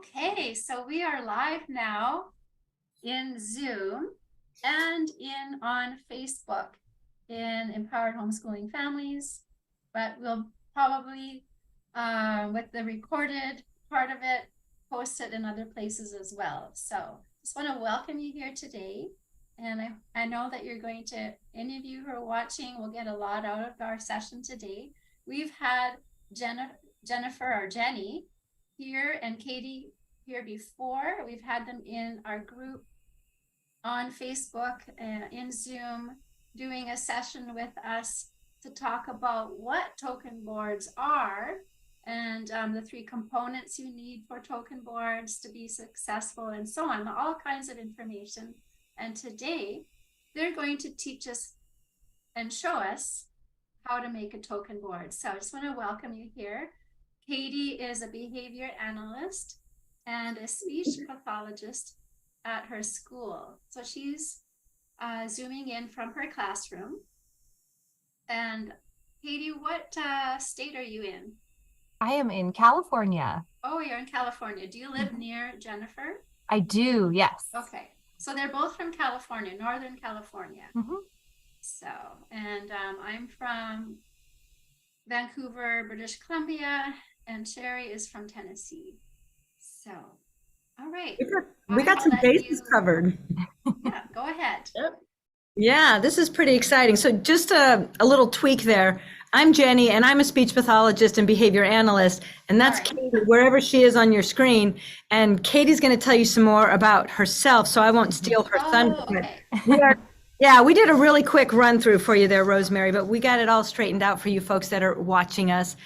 Okay, so we are live now in Zoom and in on Facebook in Empowered Homeschooling Families, but we'll probably, with the recorded part of it, post it in other places as well. So just want to welcome you here today. And I know that you're going to, any of you who are watching will get a lot out of our session today. We've had Jennifer or Jenny here and Katie here before. We've had them in our group on Facebook and in Zoom doing a session with us to talk about what token boards are and the three components you need for token boards to be successful and so on, all kinds of information. And today they're going to teach us and show us how to make a token board. So I just want to welcome you here. Katie is a behavior analyst and a speech pathologist at her school. So she's zooming in from her classroom. And Katie, what state are you in? I am in California. Oh, you're in California. Do you live near Jennifer? I do, yes. Okay. So they're both from California, Northern California. So, and I'm from Vancouver, British Columbia, and Shari is from Tennessee. So, all right. We got some bases covered. Yeah, go ahead. Yep. Yeah, this is pretty exciting. So just a little tweak there. I'm Jenny, and I'm a speech pathologist and behavior analyst, and that's Katie, wherever she is on your screen. And Katie's going to tell you some more about herself, so I won't steal her thunder. Okay. We did a really quick run through for you there, Rosemary, but we got it all straightened out for you folks that are watching us.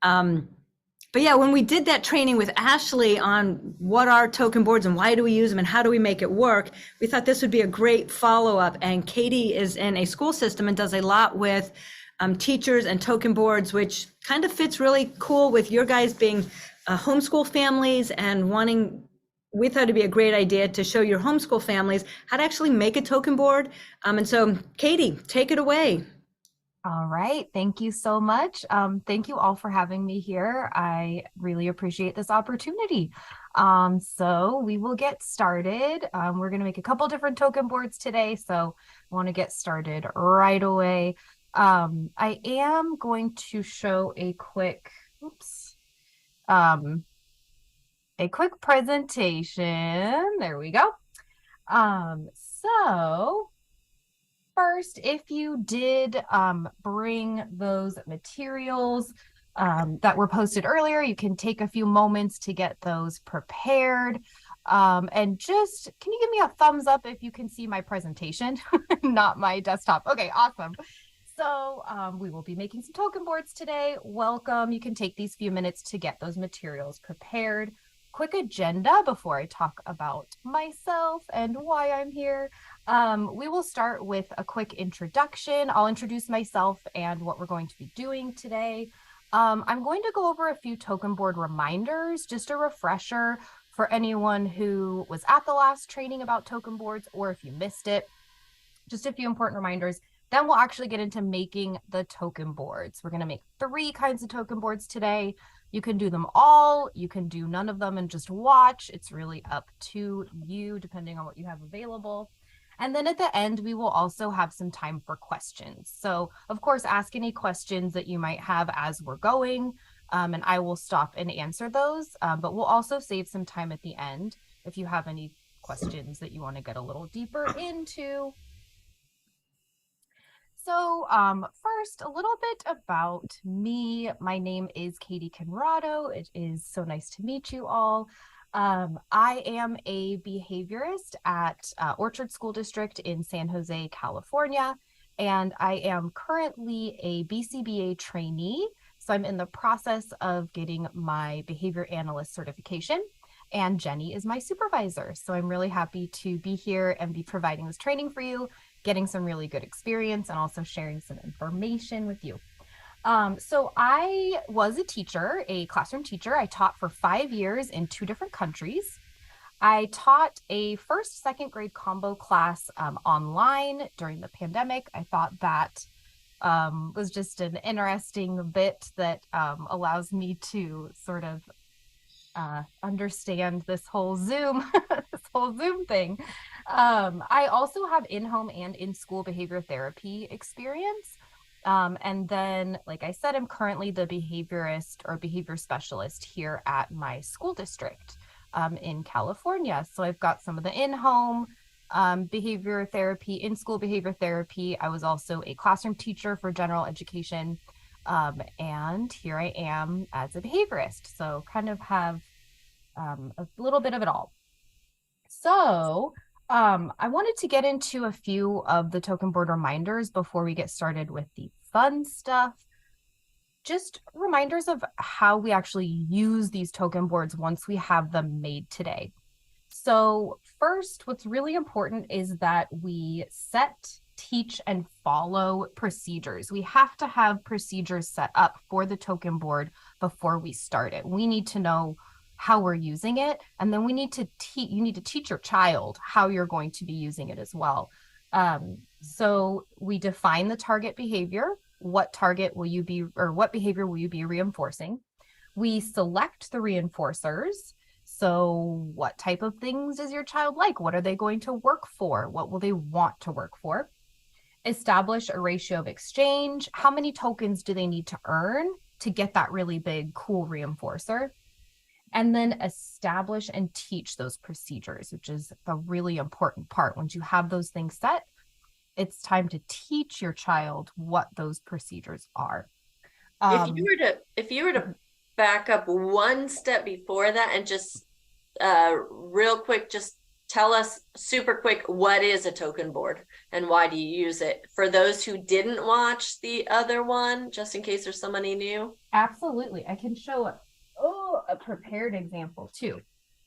But yeah, when we did that training with Ashley on what are token boards and why do we use them and how do we make it work, we thought this would be a great follow-up. And Katie is in a school system and does a lot with teachers and token boards, which kind of fits really cool with your guys being homeschool families and wanting, we thought it'd be a great idea to show your homeschool families how to actually make a token board. And so Katie, take it away. All right. Thank you so much. Thank you all for having me here. I really appreciate this opportunity. So we will get started. We're going to make a couple different token boards today. So I want to get started right away. I am going to show a quick, presentation. There we go. So first, if you did bring those materials that were posted earlier, you can take a few moments to get those prepared. And just, can you give me a thumbs up if you can see my presentation, not my desktop? Okay, awesome. So we will be making some token boards today. Welcome. You can take these few minutes to get those materials prepared. Quick agenda before I talk about myself and why I'm here. We will start with a quick introduction. I'll introduce myself and what we're going to be doing today. I'm going to go over a few token board reminders, just a refresher for anyone who was at the last training about token boards or if you missed it. Just a few important reminders. Then we'll actually get into making the token boards. We're going to make 3 kinds of token boards today. You can do them all, you can do none of them and just watch. It's really up to you, depending on what you have available. And then at the end, we will also have some time for questions. So of course, ask any questions that you might have as we're going, and I will stop and answer those. But we'll also save some time at the end if you have any questions that you want to get a little deeper into. So first, a little bit about me. My name is Katie Conrado. It is so nice to meet you all. I am a behaviorist at Orchard School District in San Jose, California, and I am currently a BCBA trainee. So I'm in the process of getting my behavior analyst certification, and Jenny is my supervisor. So I'm really happy to be here and be providing this training for you, getting some really good experience and also sharing some information with you. So I was a teacher, a classroom teacher. I taught for 5 years in 2 different countries. I taught a first, second grade combo class online during the pandemic. I thought that was just an interesting bit that allows me to sort of understand this whole Zoom, this whole Zoom thing. I also have in-home and in-school behavior therapy experience. And then, like I said, I'm currently the behaviorist or behavior specialist here at my school district in California. So I've got some of the in-home behavior therapy, in-school behavior therapy. I was also a classroom teacher for general education. And here I am as a behaviorist. So kind of have a little bit of it all. So I wanted to get into a few of the token board reminders before we get started with the fun stuff. Just reminders of how we actually use these token boards once we have them made today. So first, what's really important is that we set, teach, and follow procedures. We have to have procedures set up for the token board before we start it. We need to know how we're using it, and then we need to you need to teach your child how you're going to be using it as well. So we define the target behavior. What target will you be, or what behavior will you be reinforcing? We select the reinforcers. So what type of things does your child like? What are they going to work for? What will they want to work for? Establish a ratio of exchange. How many tokens do they need to earn to get that really big, cool reinforcer? And then establish and teach those procedures, which is the really important part. Once you have those things set, it's time to teach your child what those procedures are. If you were to back up one step before that and just real quick, just tell us super quick, what is a token board and why do you use it? For those who didn't watch the other one, just in case there's somebody new. Absolutely. I can show a prepared example too.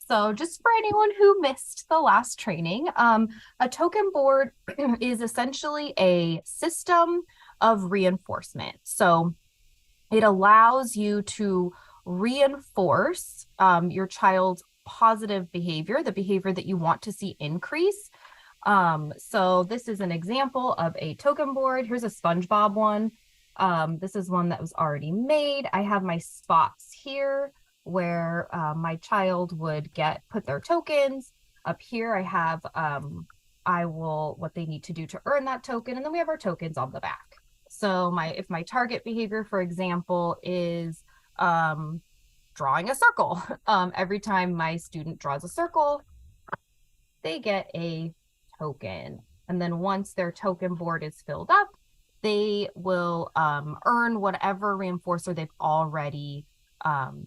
So just for anyone who missed the last training, a token board is essentially a system of reinforcement. So it allows you to reinforce your child's positive behavior, the behavior that you want to see increase. So this is an example of a token board. Here's a SpongeBob one. This is one that was already made. I have my spots here where my child would put their tokens. Up here I have what they need to do to earn that token, and then we have our tokens on the back. So if my target behavior, for example, is drawing a circle, every time my student draws a circle, they get a token. And then once their token board is filled up, they will earn whatever reinforcer they've already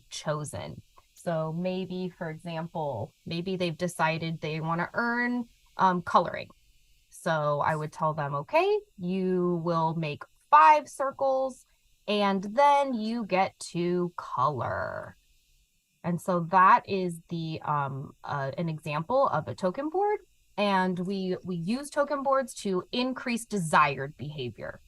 chosen. So maybe, for example, maybe they've decided they want to earn coloring. So I would tell them, okay, you will make 5 circles and then you get to color. And so that is an example of a token board. And we use token boards to increase desired behavior.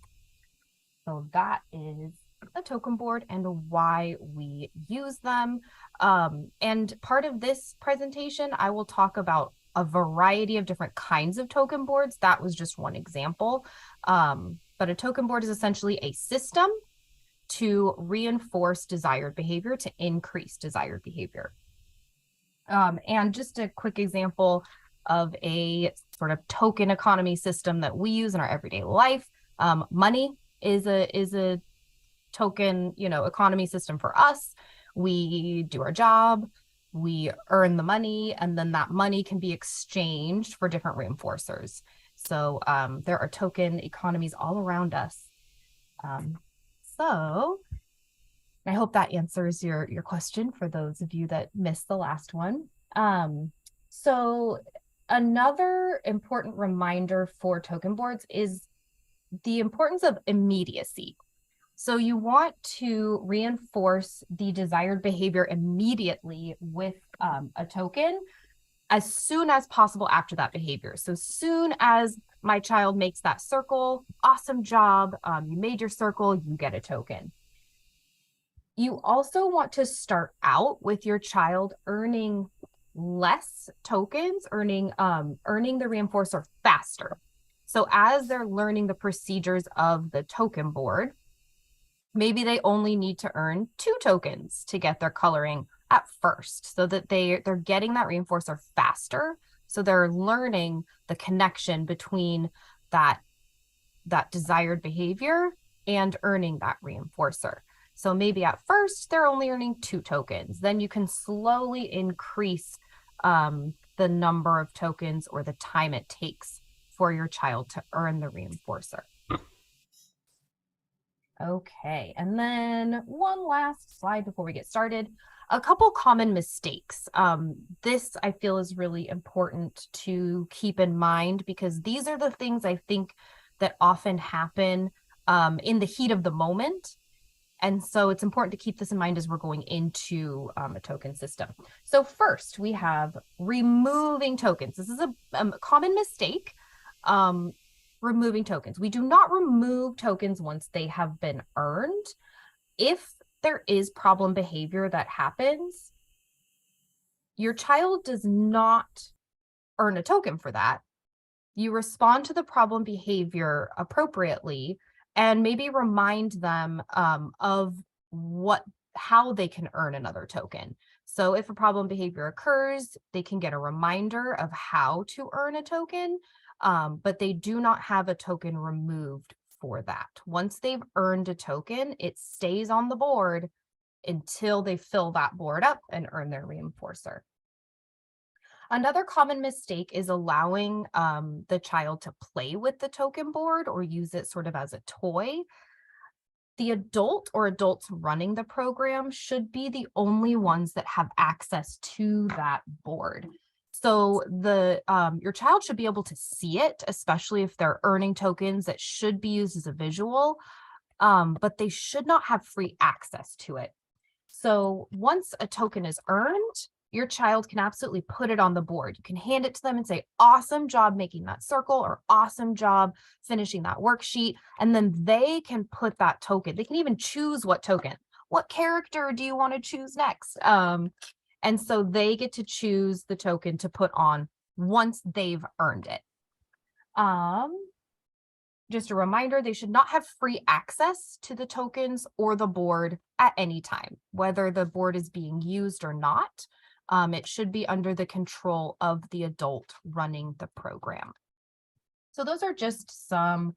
So that is a token board and why we use them. And part of this presentation, I will talk about a variety of different kinds of token boards. That was just one example. But a token board is essentially a system to reinforce desired behavior, to increase desired behavior. And just a quick example of a sort of token economy system that we use in our everyday life. Money is a token, economy system for us. We do our job, we earn the money, and then that money can be exchanged for different reinforcers. So there are token economies all around us. So I hope that answers your question for those of you that missed the last one. So another important reminder for token boards is the importance of immediacy. So you want to reinforce the desired behavior immediately with a token as soon as possible after that behavior. So soon as my child makes that circle, awesome job, you made your circle, you get a token. You also want to start out with your child earning less tokens, earning the reinforcer faster. So as they're learning the procedures of the token board, Maybe they only need to earn 2 tokens to get their coloring at first, so that they're getting that reinforcer faster. So they're learning the connection between that desired behavior and earning that reinforcer. So maybe at first they're only earning 2 tokens. Then you can slowly increase the number of tokens or the time it takes for your child to earn the reinforcer. Okay, and then one last slide before we get started. A couple common mistakes. This I feel is really important to keep in mind, because these are the things I think that often happen in the heat of the moment. And so it's important to keep this in mind as we're going into a token system. So first, we have removing tokens. This is a common mistake. Removing tokens. We do not remove tokens once they have been earned. If there is problem behavior that happens, your child does not earn a token for that. You respond to the problem behavior appropriately and maybe remind them of how they can earn another token. So if a problem behavior occurs, they can get a reminder of how to earn a token, but they do not have a token removed for that. Once they've earned a token, it stays on the board until they fill that board up and earn their reinforcer. Another common mistake is allowing the child to play with the token board or use it sort of as a toy. The adult or adults running the program should be the only ones that have access to that board. So your child should be able to see it, especially if they're earning tokens that should be used as a visual, but they should not have free access to it. So once a token is earned, your child can absolutely put it on the board. You can hand it to them and say, awesome job making that circle, or awesome job finishing that worksheet. And then they can put that token. They can even choose what token. What character do you want to choose next? And so they get to choose the token to put on once they've earned it. Just a reminder, they should not have free access to the tokens or the board at any time, whether the board is being used or not. It should be under the control of the adult running the program. So those are just some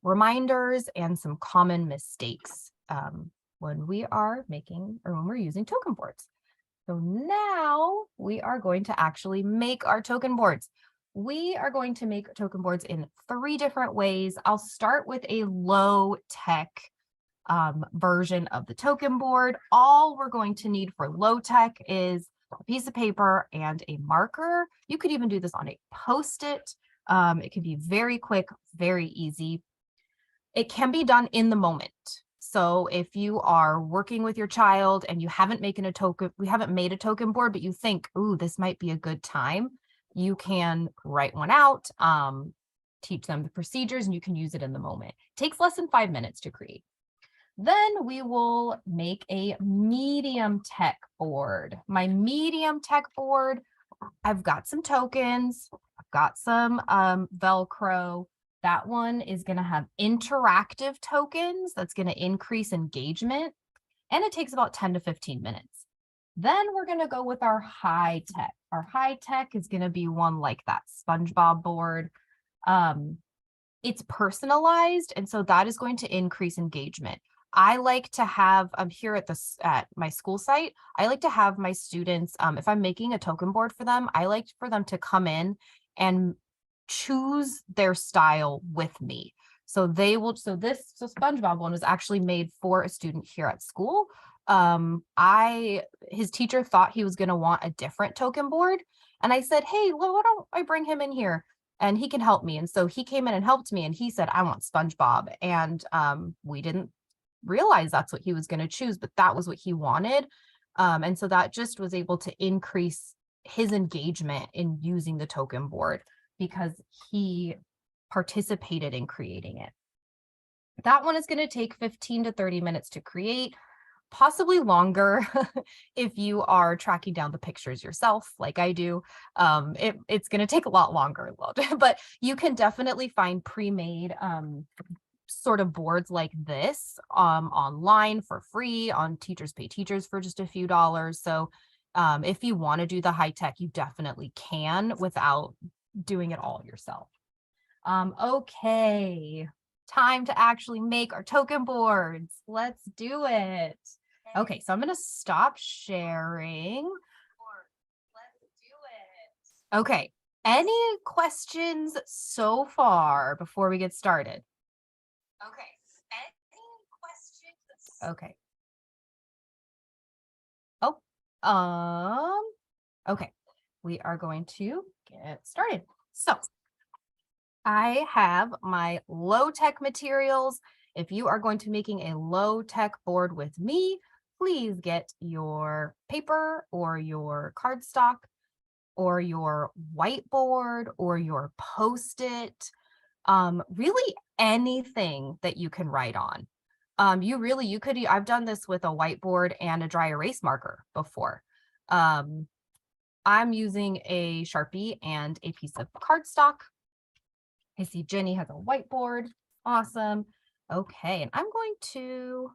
reminders and some common mistakes when we are making or when we're using token boards. So now we are going to actually make our token boards. We are going to make token boards in 3 different ways. I'll start with a low tech version of the token board. All we're going to need for low tech is a piece of paper and a marker. You could even do this on a Post-it. It can be very quick, very easy. It can be done in the moment. So if you are working with your child and you haven't made a token board, but you think, ooh, this might be a good time, you can write one out, teach them the procedures, and you can use it in the moment. It takes less than 5 minutes to create. Then we will make a medium tech board. My medium tech board, I've got some tokens, I've got some Velcro. That one is going to have interactive tokens. That's going to increase engagement, and it takes about 10 to 15 minutes. Then we're going to go with our high tech. Our high tech is going to be one like that SpongeBob board. It's personalized, and so that is going to increase engagement. I like to have here at my school site, I like to have my students, if I'm making a token board for them, I like for them to come in and choose their style with me. So SpongeBob one was actually made for a student here at school. His teacher thought he was going to want a different token board. And I said, hey, well, why don't I bring him in here and he can help me. And so he came in and helped me and he said, I want SpongeBob. And we didn't realize that's what he was going to choose, but that was what he wanted. And so that just was able to increase his engagement in using the token board because he participated in creating it. That one is going to take 15 to 30 minutes to create, possibly longer if you are tracking down the pictures yourself like I do. It's going to take a lot longer, but you can definitely find pre-made sort of boards like this online for free on Teachers Pay Teachers for just a few dollars. So if you want to do the high tech, you definitely can without doing it all yourself. Okay, time to actually make our token boards. Let's do it. Okay, so I'm going to stop sharing. Okay, any questions so far before we get started? Okay, any questions? Okay. Oh, okay, we are going to get started. So I have my low-tech materials. If you are going to making a low-tech board with me, please get your paper or your cardstock or your whiteboard or your Post-it, really anything that you can write on. You could, I've done this with a whiteboard and a dry erase marker before. I'm using a Sharpie and a piece of cardstock. I see Jenny has a whiteboard. Awesome. Okay, and I'm going to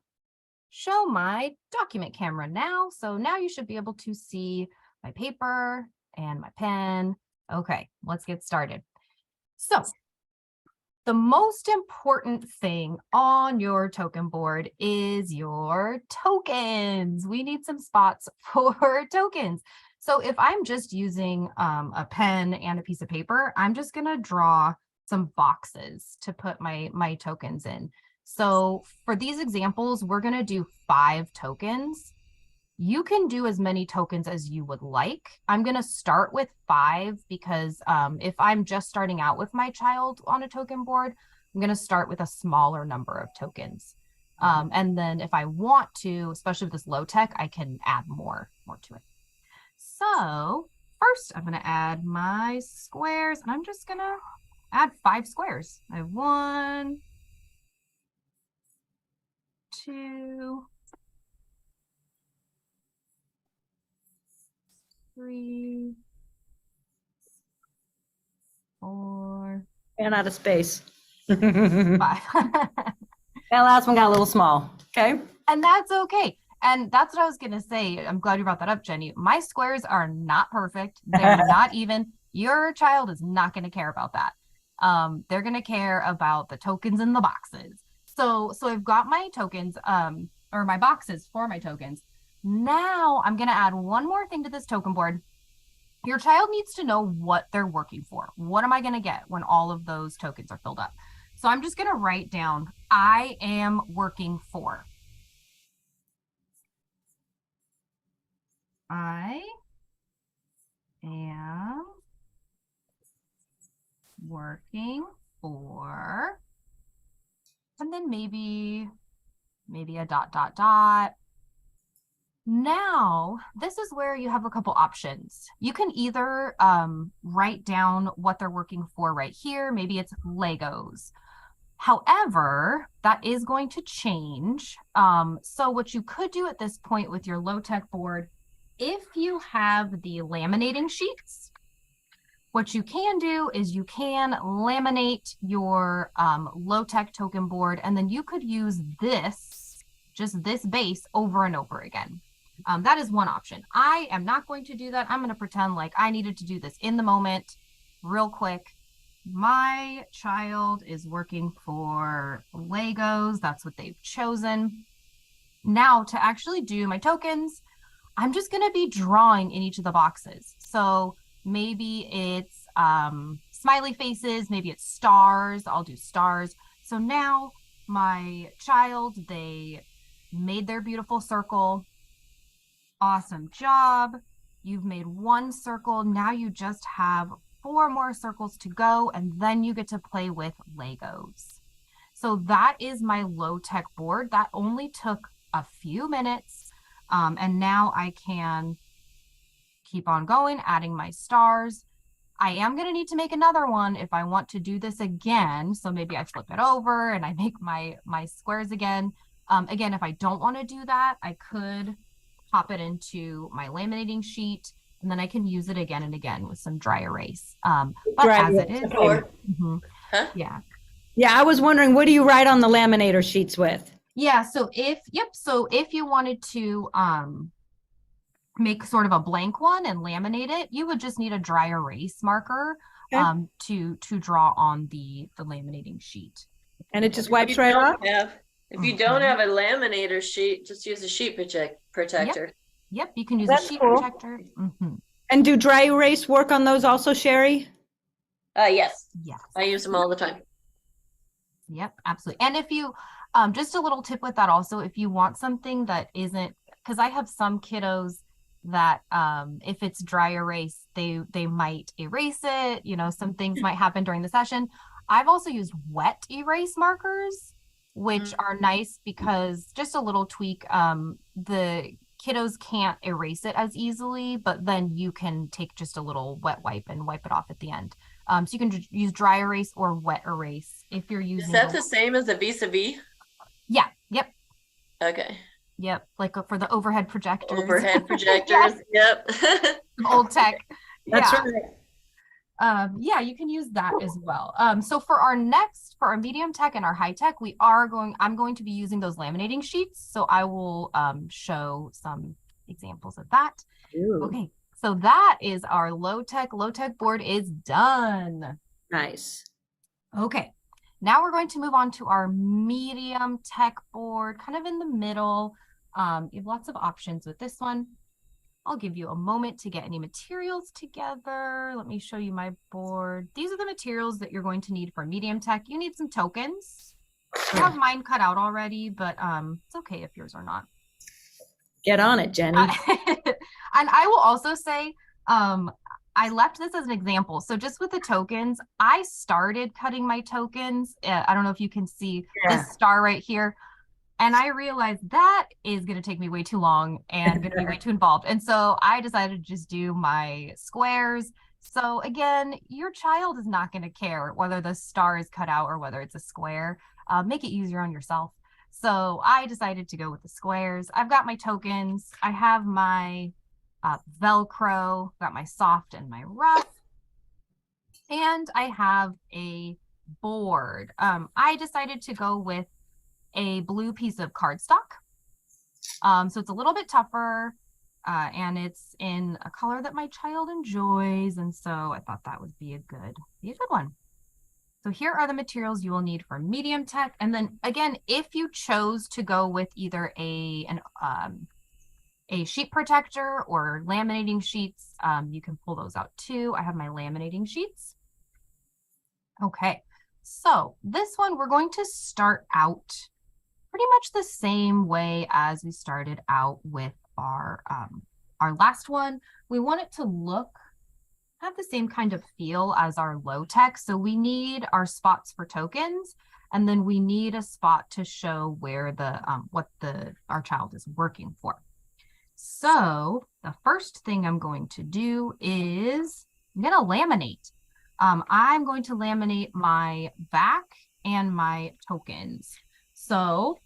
show my document camera now. So now you should be able to see my paper and my pen. Okay, let's get started. So the most important thing on your token board is your tokens. We need some spots for tokens. So if I'm just using a pen and a piece of paper, I'm just gonna draw some boxes to put my tokens in. So for these examples, we're gonna do 5 tokens. You can do as many tokens as you would like. I'm going to start with 5 because if I'm just starting out with my child on a token board, I'm going to start with a smaller number of tokens. And then if I want to, especially with this low tech, I can add more to it. So first I'm going to add my squares, and I'm just going to add 5 squares. I have 1, 2, 3, 4, Ran out of space. 5. That last one got a little small. Okay. And that's okay. And that's what I was going to say. I'm glad you brought that up, Jenny. My squares are not perfect. They're not even. Your child is not going to care about that. They're going to care about the tokens in the boxes. So I've got my tokens, or my boxes for my tokens. Now I'm going to add one more thing to this token board. Your child needs to know what they're working for. What am I going to get when all of those tokens are filled up? So I'm just going to write down, I am working for. I am working for, and then maybe a dot, dot, dot. Now, this is where you have a couple options. You can either write down what they're working for right here. Maybe it's Legos. However, that is going to change. So what you could do at this point with your low-tech board, if you have the laminating sheets, what you can do is you can laminate your low-tech token board, and then you could use this, just this base over and over again. That is one option. I am not going to do that. I'm going to pretend like I needed to do this in the moment, real quick. My child is working for Legos. That's what they've chosen. Now, to actually do my tokens, I'm just going to be drawing in each of the boxes. So maybe it's smiley faces, maybe it's stars. I'll do stars. So now my child, they made their beautiful circle. Awesome job. You've made 1 circle. Now you just have 4 more circles to go, and then you get to play with Legos. So that is my low-tech board. That only took a few minutes. And now I can keep on going, adding my stars. I am going to need to make another one if I want to do this again. So maybe I flip it over and I make my squares again. Again, if I don't want to do that, I could pop it into my laminating sheet, and then I can use it again and again with some dry erase. But Dry as erase, it is, Or, yeah. Yeah, I was wondering, what do you write on the laminator sheets with? Yeah, so if you wanted to make sort of a blank one and laminate it, you would just need a dry erase marker Okay. to draw on the laminating sheet. And it just If wipes you right don't off? have, if you don't have a laminator sheet, just use a sheet protector. Yep, you can use a That's sheet cool. protector. And do dry erase work on those also, Shari? Yes, Yes. I use them all the time. Yep, absolutely. And if you, just a little tip with that also, if you want something that isn't, because I have some kiddos that if it's dry erase, they might erase it, you know, some things might happen during the session. I've also used wet erase markers, which are nice because just a little tweak, the kiddos can't erase it as easily, but then you can take just a little wet wipe and wipe it off at the end. So you can use dry erase or wet erase if you're using. Is that the same as a vis-a-vis? Yeah. Yep. Okay. Yep. Like for the overhead projectors. Overhead projectors. Yep. Old tech. That's Yeah. right. Yeah, you can use that as well. So for our medium tech and our high tech, I'm going to be using those laminating sheets. So I will show some examples of that. Ooh, Okay, so that is our low tech board is done. nice. Okay, now we're going to move on to our medium tech board, kind of in the middle. You have lots of options with this one. I'll give you a moment to get any materials together. Let me show you my board. These are the materials that you're going to need for medium tech. You need some tokens. I have mine cut out already, but it's okay if yours are not. Get on it, Jenny. And I will also say, I left this as an example. So just with the tokens, I started cutting my tokens. I don't know if you can see this star right here. And I realized that is going to take me way too long and going to be way too involved. And so I decided to just do my squares. So again, your child is not going to care whether the star is cut out or whether it's a square. Make it easier on yourself. So I decided to go with the squares. I've got my tokens. I have my Velcro, got my soft and my rough. And I have a board. I decided to go with a blue piece of cardstock. So it's a little bit tougher and it's in a color that my child enjoys. And so I thought that would be a good one. So here are the materials you will need for medium tech. And then again, if you chose to go with either a sheet protector or laminating sheets, you can pull those out too. I have my laminating sheets. Okay, so this one, we're going to start out pretty much the same way as we started out with our last one. We want it to have the same kind of feel as our low tech. So we need our spots for tokens, and then we need a spot to show where our child is working for. So the first thing I'm going to do is I'm going to laminate. I'm going to laminate my back and my tokens. So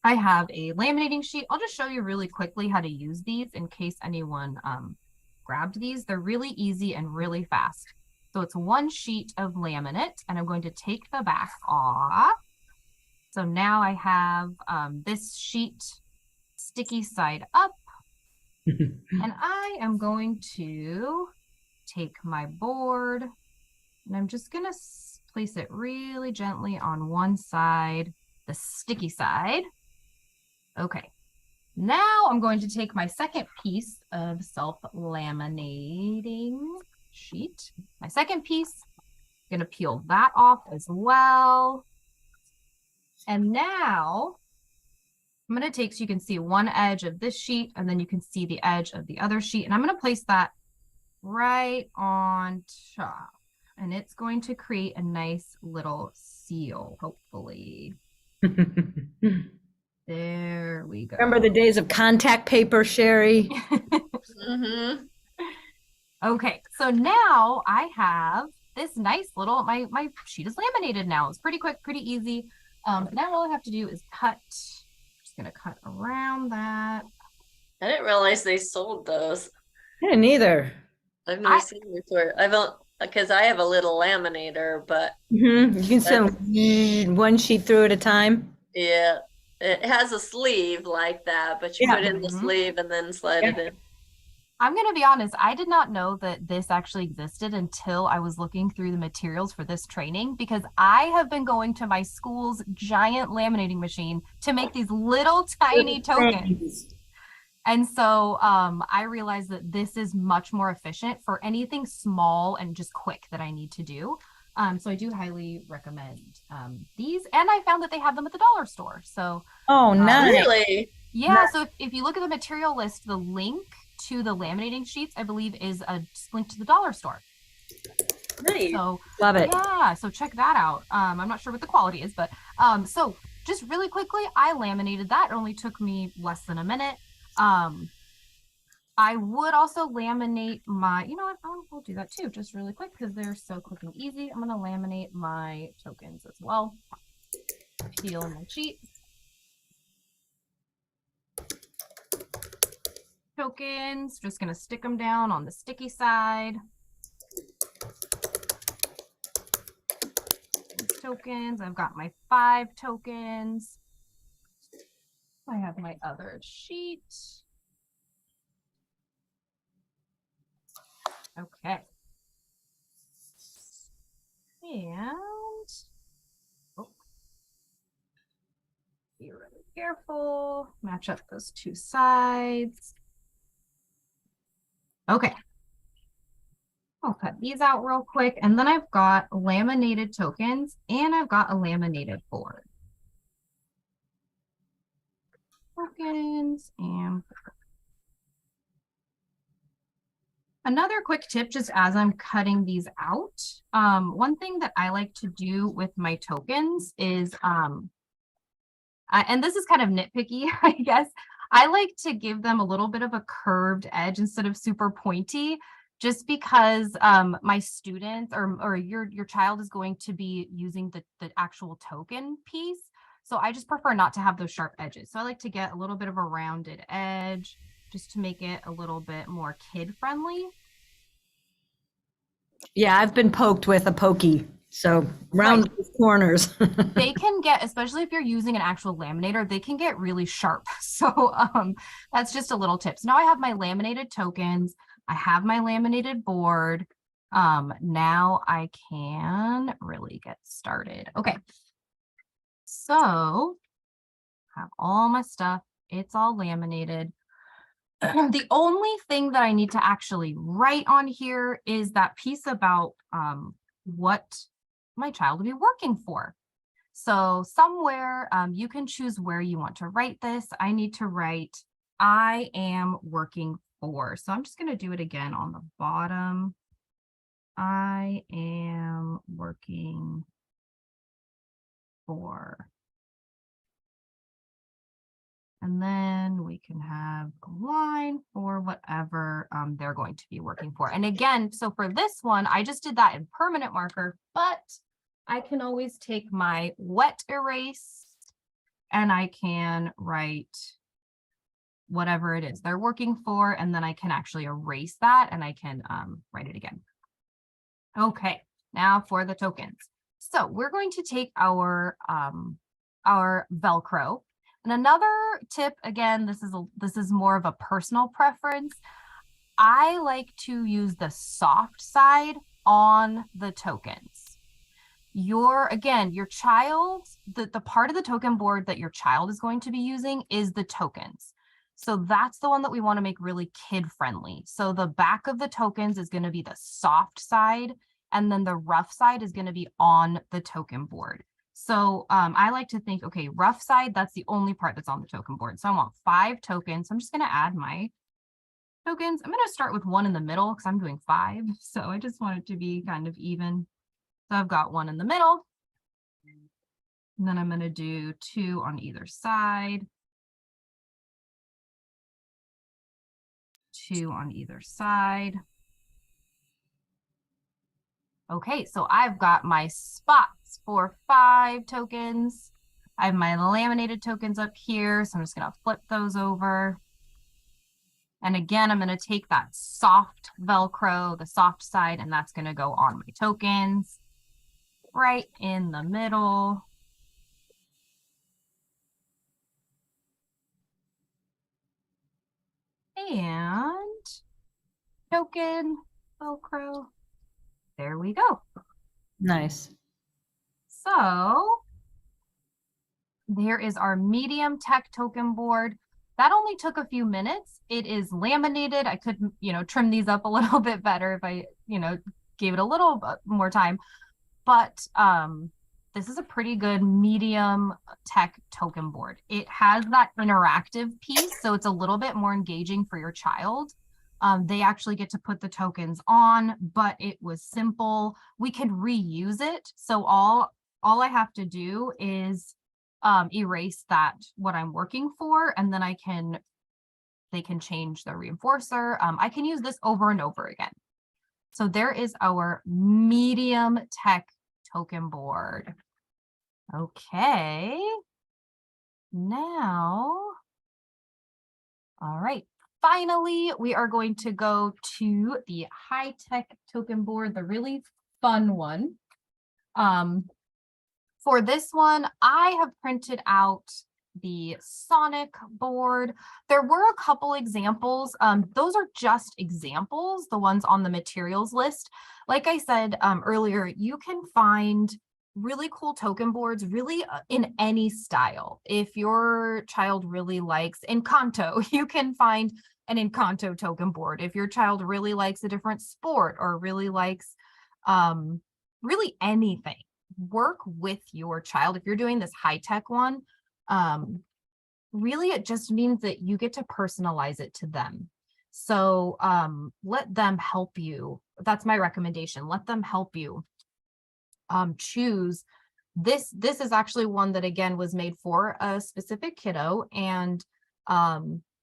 I have a laminating sheet. I'll just show you really quickly how to use these in case anyone grabbed these. They're really easy and really fast. So it's one sheet of laminate, and I'm going to take the back off. So now I have this sheet sticky side up, and I am going to take my board, and I'm just going to place it really gently on one side, the sticky side. Okay, now I'm going to take my second piece of self-laminating sheet. My second piece, I'm going to peel that off as well. And now I'm going to take, so you can see one edge of this sheet, and then you can see the edge of the other sheet. And I'm going to place that right on top. And it's going to create a nice little seal, hopefully. There we go. Remember the days of contact paper, Shari? Okay, so now I have this nice little, my sheet is laminated now. It's pretty quick, pretty easy. Now all I have to do is cut. Just gonna cut around that. I didn't realize they sold those. I didn't either. I've never seen them before. because I have a little laminator, but You can send one sheet through at a time. yeah, it has a sleeve like that, but you Yeah. put in the sleeve and then slide it in. I'm going to be honest, I did not know that this actually existed until I was looking through the materials for this training, because I have been going to my school's giant laminating machine to make these little tiny tokens. And so I realized that this is much more efficient for anything small and just quick that I need to do. So I do highly recommend these. And I found that they have them at the dollar store. So Oh, nice. Really? yeah, so if you look at the material list, the link to the laminating sheets, I believe, is a link to the dollar store. Nice. So Love it. yeah, so check that out. I'm not sure what the quality is, but so just really quickly, I laminated that. It only took me less than a minute. I would also laminate my, you know what, I'll do that too, just really quick, because they're so quick and easy. I'm gonna laminate my tokens as well. Peel my sheet. Tokens, just gonna stick them down on the sticky side. Tokens, I've got my 5 tokens. I have my other sheet. Okay. And oh, be really careful. Match up those 2 sides. Okay. I'll cut these out real quick. And then I've got laminated tokens and I've got a laminated board. Tokens and another quick tip, just as I'm cutting these out, one thing that I like to do with my tokens is, and this is kind of nitpicky, I guess, I like to give them a little bit of a curved edge instead of super pointy, just because my students or your child is going to be using the actual token piece. So I just prefer not to have those sharp edges. So I like to get a little bit of a rounded edge just to make it a little bit more kid friendly. Yeah, I've been poked with a pokey. So round corners. They can get, especially if you're using an actual laminator, they can get really sharp. So that's just a little tip. So now I have my laminated tokens. I have my laminated board. Now I can really get started. Okay. So I have all my stuff. It's all laminated. The only thing that I need to actually write on here is that piece about what my child will be working for. So somewhere you can choose where you want to write this. I need to write, I am working for. So I'm just going to do it again on the bottom. I am working for. And then we can have a line for whatever they're going to be working for. And again, so for this one, I just did that in permanent marker, but I can always take my wet erase and I can write whatever it is they're working for, and then I can actually erase that and I can write it again. Okay, now for the tokens. So we're going to take our Velcro. And another tip, again, this is more of a personal preference. I like to use the soft side on the tokens. Your child, the part of the token board that your child is going to be using is the tokens. So that's the one that we want to make really kid friendly. So the back of the tokens is going to be the soft side, and then the rough side is going to be on the token board. So I like to think, okay, rough side, that's the only part that's on the token board. So I want 5 tokens. So I'm just going to add my tokens. I'm going to start with 1 in the middle because I'm doing 5. So I just want it to be kind of even. So I've got 1 in the middle. And then I'm going to do 2 on either side. 2 on either side. Okay, so I've got my spots for 5 tokens. I have my laminated tokens up here, so I'm just gonna flip those over. And again, I'm going to take that soft Velcro, the soft side, and that's going to go on my tokens right in the middle. And token, Velcro. There we go. Nice. So there is our medium tech token board. That only took a few minutes. It is laminated. I could, trim these up a little bit better if I, gave it a little bit more time. But this is a pretty good medium tech token board. It has that interactive piece, so it's a little bit more engaging for your child. They actually get to put the tokens on, but it was simple. We could reuse it. So all I have to do is erase what I'm working for, and then they can change the reinforcer. I can use this over and over again. So there is our medium tech token board. Okay. Now, all right. Finally, we are going to go to the high-tech token board, the really fun one. For this one, I have printed out the Sonic board. There were a couple examples. Those are just examples, the ones on the materials list. Like I said earlier, you can find really cool token boards really in any style. If your child really likes Encanto, you can find an Encanto token board. If your child really likes a different sport or really likes really anything, work with your child. If you're doing this high-tech one, really it just means that you get to personalize it to them. So let them help you. That's my recommendation. Let them help you choose. This is actually one that again was made for a specific kiddo, and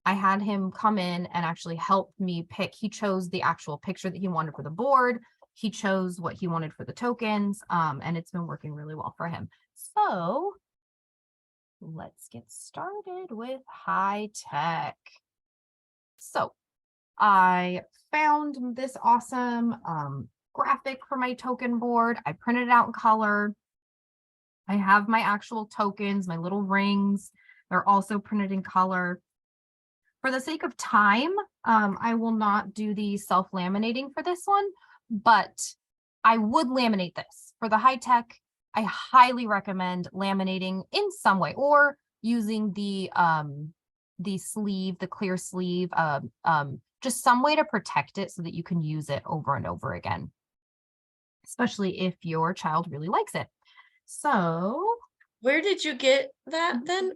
I had him come in and actually help me pick. He chose the actual picture that he wanted for the board. He chose what he wanted for the tokens, and it's been working really well for him. So let's get started with high tech. So I found this awesome graphic for my token board. I printed it out in color. I have my actual tokens, my little rings. They're also printed in color. For the sake of time, I will not do the self-laminating for this one, but I would laminate this. For the high tech, I highly recommend laminating in some way, or using the sleeve, the clear sleeve, just some way to protect it so that you can use it over and over again, especially if your child really likes it. So where did you get that then?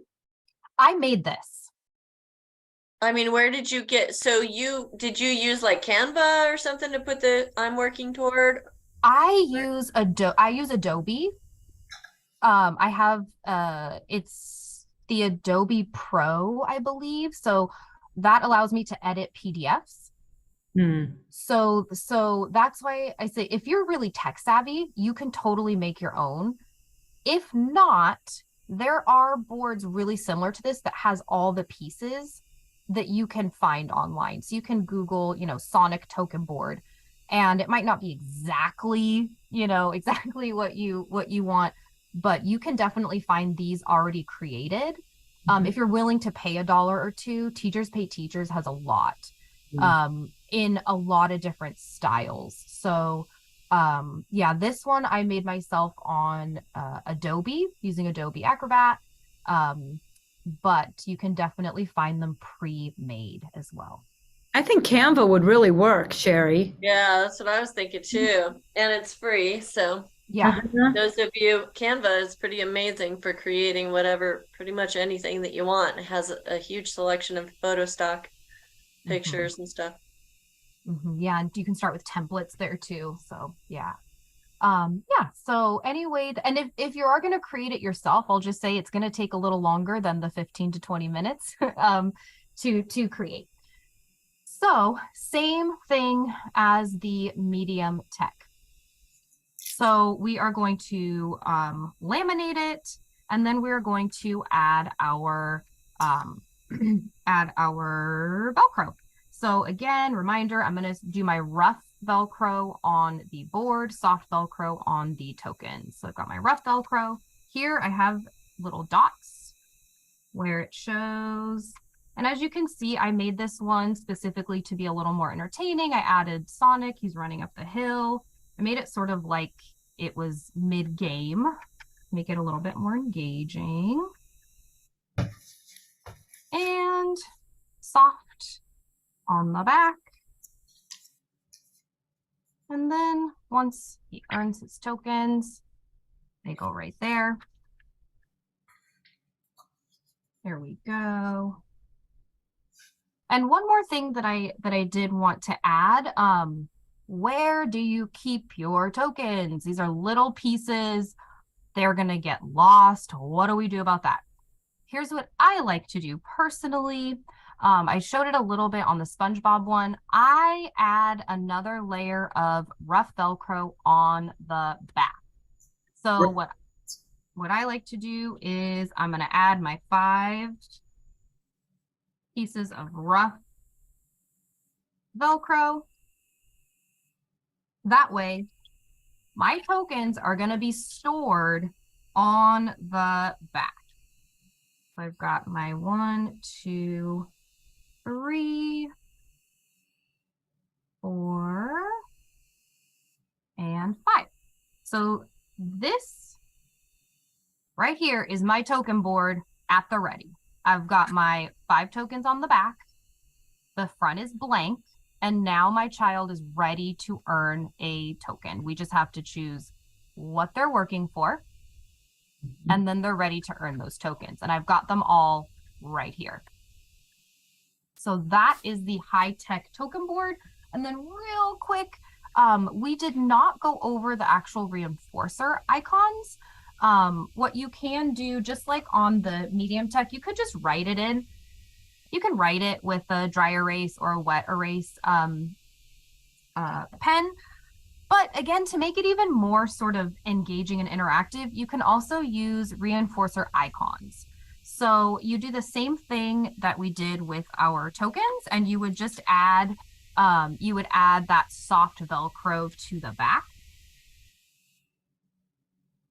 I made this. I mean, where did you get, so did you use like Canva or something to put the I'm working toward? I use Adobe. I have it's the Adobe Pro, I believe. So that allows me to edit PDFs. So that's why I say if you're really tech savvy, you can totally make your own. If not, there are boards really similar to this that has all the pieces that you can find online. So you can Google, Sonic token board, and it might not be exactly, exactly what you want, but you can definitely find these already created. If you're willing to pay $1 or $2, Teachers Pay Teachers has a lot in a lot of different styles. So yeah, this one I made myself on Adobe using Adobe Acrobat. But you can definitely find them pre-made as well. I think Canva would really work, Shari. Yeah, that's what I was thinking too. And it's free. So yeah, those of you, Canva is pretty amazing for creating whatever, pretty much anything that you want. It has a huge selection of photo stock pictures and stuff. Yeah, and you can start with templates there too. So yeah. Yeah, so anyway, and if you are going to create it yourself, I'll just say it's going to take a little longer than the 15 to 20 minutes to create. So same thing as the medium tech. So we are going to laminate it, and then we're going to add our Velcro. So again, reminder, I'm going to do my rough Velcro on the board, soft Velcro on the token. So I've got my rough Velcro. Here I have little dots where it shows, and as you can see, I made this one specifically to be a little more entertaining. I added Sonic, he's running up the hill. I made it sort of like it was mid-game, make it a little bit more engaging. And soft on the back. And then once he earns his tokens, they go right there. There we go. And one more thing that I did want to add, where do you keep your tokens? These are little pieces. They're gonna get lost. What do we do about that? Here's what I like to do personally. I showed it a little bit on the SpongeBob one. I add another layer of rough Velcro on the back. So what I like to do is I'm going to add my 5 pieces of rough Velcro. That way, my tokens are going to be stored on the back. So I've got my 1, 2, 3, 4, and 5. So this right here is my token board at the ready. I've got my 5 tokens on the back. The front is blank. And now my child is ready to earn a token. We just have to choose what they're working for. And then they're ready to earn those tokens. And I've got them all right here. So that is the high-tech token board. And then real quick, we did not go over the actual reinforcer icons. What you can do, just like on the medium tech, you could just write it in. You can write it with a dry erase or a wet erase pen. But again, to make it even more sort of engaging and interactive, you can also use reinforcer icons. So you do the same thing that we did with our tokens, and you would just add, that soft Velcro to the back.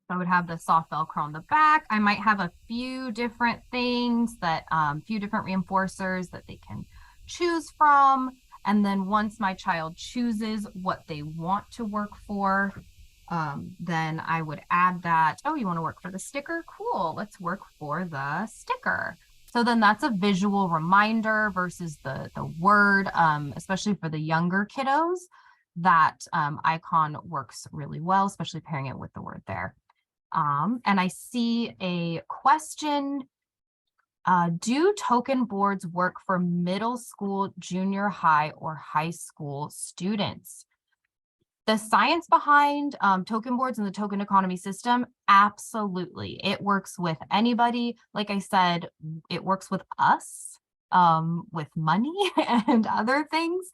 I would have the soft Velcro on the back. I might have a few different things that, few different reinforcers that they can choose from. And then once my child chooses what they want to work for, then I would add that. Oh, you want to work for the sticker? Cool, let's work for the sticker. So then that's a visual reminder versus the word, especially for the younger kiddos. That icon works really well, especially pairing it with the word there. And I see a question. Do token boards work for middle school, junior high, or high school students? The science behind token boards and the token economy system, absolutely. It works with anybody. Like I said, it works with us, with money and other things.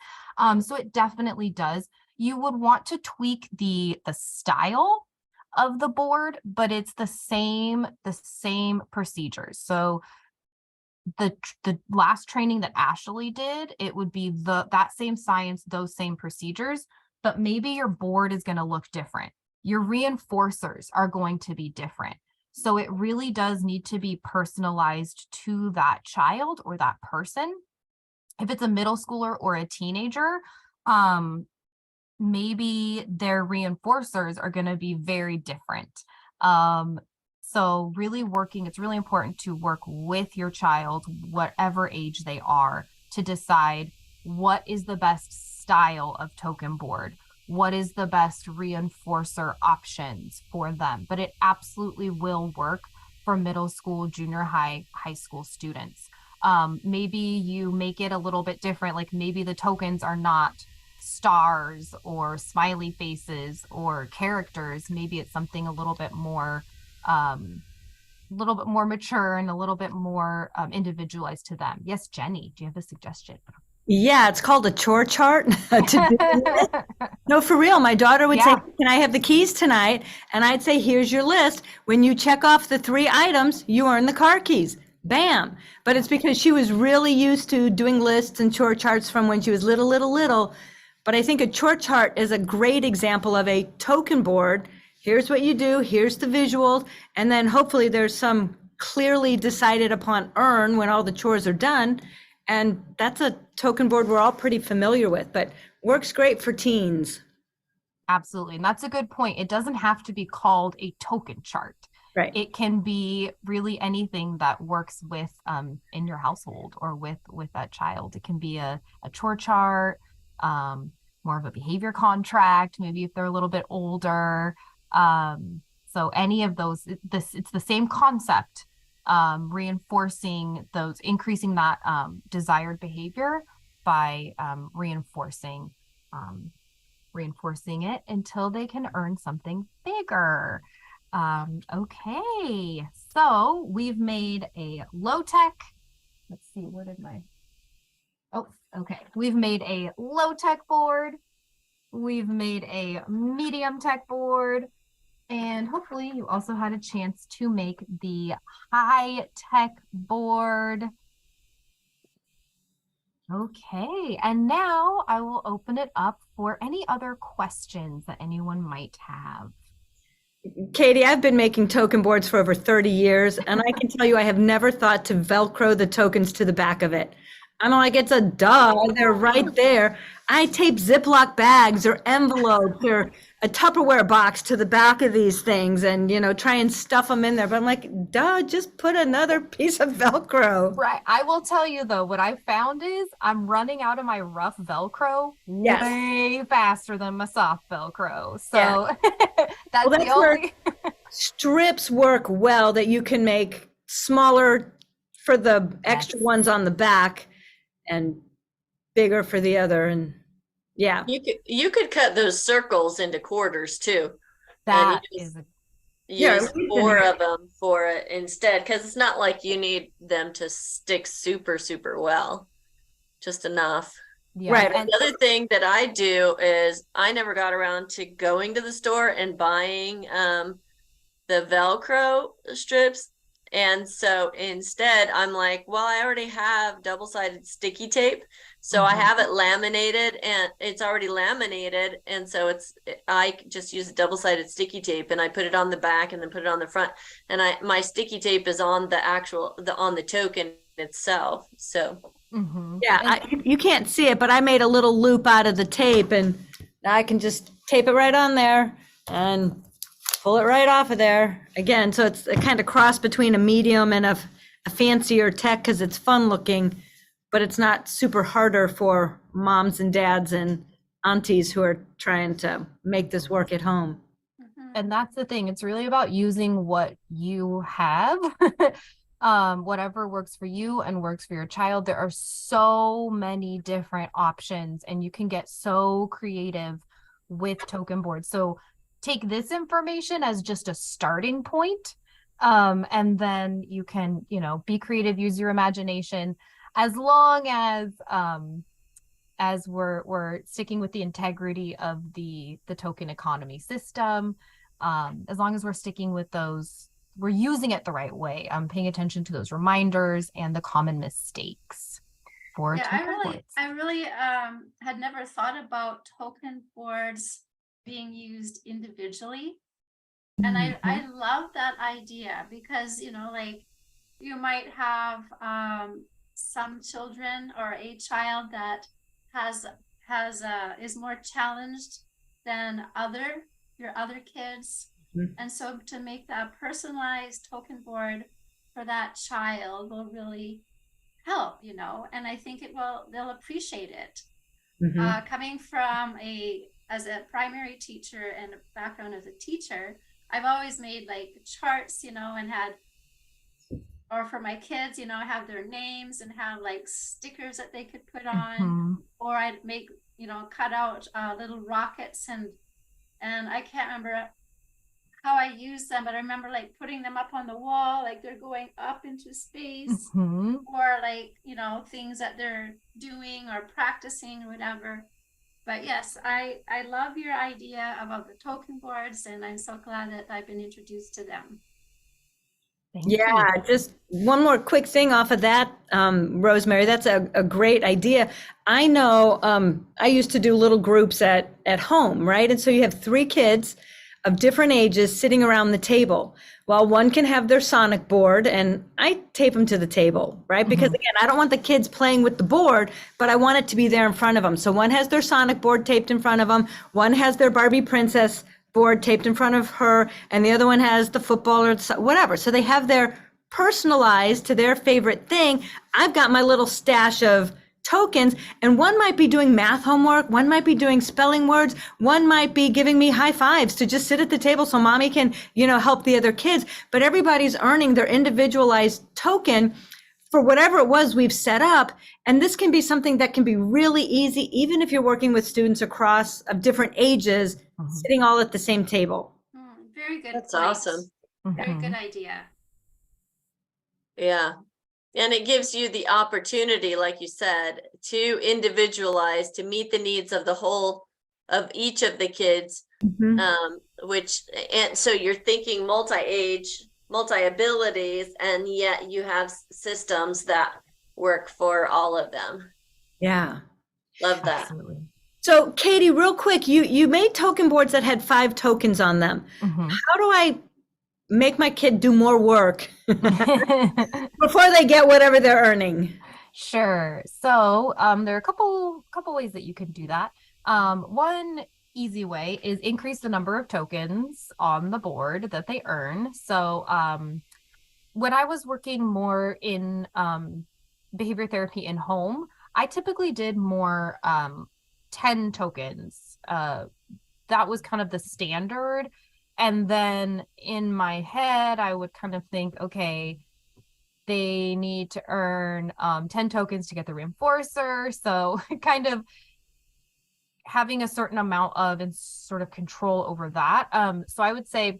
So it definitely does. You would want to tweak the style of the board, but it's the same procedures. So the last training that Ashley did, it would be that same science, those same procedures, but maybe your board is going to look different. Your reinforcers are going to be different. So it really does need to be personalized to that child or that person. If it's a middle schooler or a teenager, maybe their reinforcers are going to be very different. So really it's really important to work with your child, whatever age they are, to decide what is the best style of token board, what is the best reinforcer options for them. But it absolutely will work for middle school, junior high, high school students. Maybe you make it a little bit different, like maybe the tokens are not stars or smiley faces or characters. Maybe it's something a little bit more mature and a little bit more individualized to them. Yes, Jenny, do you have a suggestion? Yeah, it's called a chore chart. No, for real. My daughter would say, can I have the keys tonight? And I'd say, here's your list. When you check off the 3 items, you earn the car keys. bam. But it's because she was really used to doing lists and chore charts from when she was little. But I think a chore chart is a great example of a token board. Here's what you do, here's the visuals, and then hopefully there's some clearly decided upon earn when all the chores are done. And that's a token board we're all pretty familiar with, but works great for teens. Absolutely. And that's a good point. It doesn't have to be called a token chart. Right. It can be really anything that works with in your household or with that child. It can be a chore chart, more of a behavior contract, maybe if they're a little bit older. So any of those, it's the same concept, reinforcing those, increasing that desired behavior by reinforcing it until they can earn something bigger. Okay, so we've made a low tech. Let's see, where did my, oh, okay. We've made a low tech board. We've made a medium tech board. And hopefully you also had a chance to make the high tech board. Okay, and now I will open it up for any other questions that anyone might have. Katie, I've been making token boards for over 30 years, and I can tell you I have never thought to Velcro the tokens to the back of it. I'm like, it's a duh, they're right there. I tape Ziploc bags or envelopes or a Tupperware box to the back of these things and, try and stuff them in there. But I'm like, duh, just put another piece of Velcro. Right. I will tell you though, what I found is I'm running out of my rough Velcro way faster than my soft Velcro. So that's the only strips work well, that you can make smaller for the extra ones on the back and bigger for the other. And you could cut those circles into quarters too. That is use 4 of them for it instead, because it's not like you need them to stick super well, just enough. Right. And the other thing that I do is I never got around to going to the store and buying the Velcro strips. And so instead, I'm like, well, I already have double-sided sticky tape. So I have it laminated and it's already laminated. And so I just use double-sided sticky tape and I put it on the back and then put it on the front. And my sticky tape is on on the token itself. So you can't see it, but I made a little loop out of the tape and I can just tape it right on there and pull it right off of there again. So it's a kind of cross between a medium and a fancier tech, because it's fun looking, but it's not super harder for moms and dads and aunties who are trying to make this work at home. And that's the thing. It's really about using what you have, whatever works for you and works for your child. There are so many different options and you can get so creative with token boards. So take this information as just a starting point. And then you can, be creative, use your imagination, as long as we're sticking with the integrity of the token economy system. As long as we're sticking with those, we're using it the right way. Paying attention to those reminders and the common mistakes for token boards. I really had never thought about token boards being used individually. And I love that idea because, like you might have some children or a child that is more challenged than your other kids. And so to make that personalized token board for that child will really help, and I think they'll appreciate it. Coming from as a primary teacher and a background as a teacher, I've always made like charts, and or for my kids, have their names and have like stickers that they could put on, or I'd make, cut out little rockets and I can't remember how I use them, but I remember like putting them up on the wall, like they're going up into space, or like, things that they're doing or practicing or whatever. But yes, I love your idea about the token boards, and I'm so glad that I've been introduced to them. Thank Yeah, you. just one more quick thing off of that, Rosemary. That's a great idea. I know I used to do little groups at home, right? And so you have three kids of different ages sitting around the table. Well, one can have their sonic board, and I tape them to the table, right? Because Mhm. again, I don't want the kids playing with the board, but I want it to be there in front of them. So one has their sonic board taped in front of them, one has their Barbie princess board taped in front of her, and the other one has the football or whatever. So they have their personalized to their favorite thing. I've got my little stash of tokens, and one might be doing math homework, one might be doing spelling words, one might be giving me high fives to just sit at the table so mommy can, help the other kids. But everybody's earning their individualized token for whatever it was we've set up. And this can be something that can be really easy, even if you're working with students across of different ages, Mhm. sitting all at the same table. Very good That's point. awesome. Very good Mhm. idea. Yeah. And it gives you the opportunity, like you said, to individualize, to meet the needs of the whole of each of the kids. And so you're thinking multi-age, multi-abilities, and yet you have systems that work for all of them. Yeah. Love that. Absolutely. So Katie, real quick, you made token boards that had 5 tokens on them. Mhm. How do I make my kid do more work before they get whatever they're earning? Sure. So there are a couple ways that you can do that. One easy way is increase the number of tokens on the board that they earn. So when I was working more in behavior therapy in home, I typically did more 10 tokens. That was kind of the standard. And then in my head, I would kind of think, okay, they need to earn 10 tokens to get the reinforcer. So kind of having a certain amount of and sort of control over that. So I would say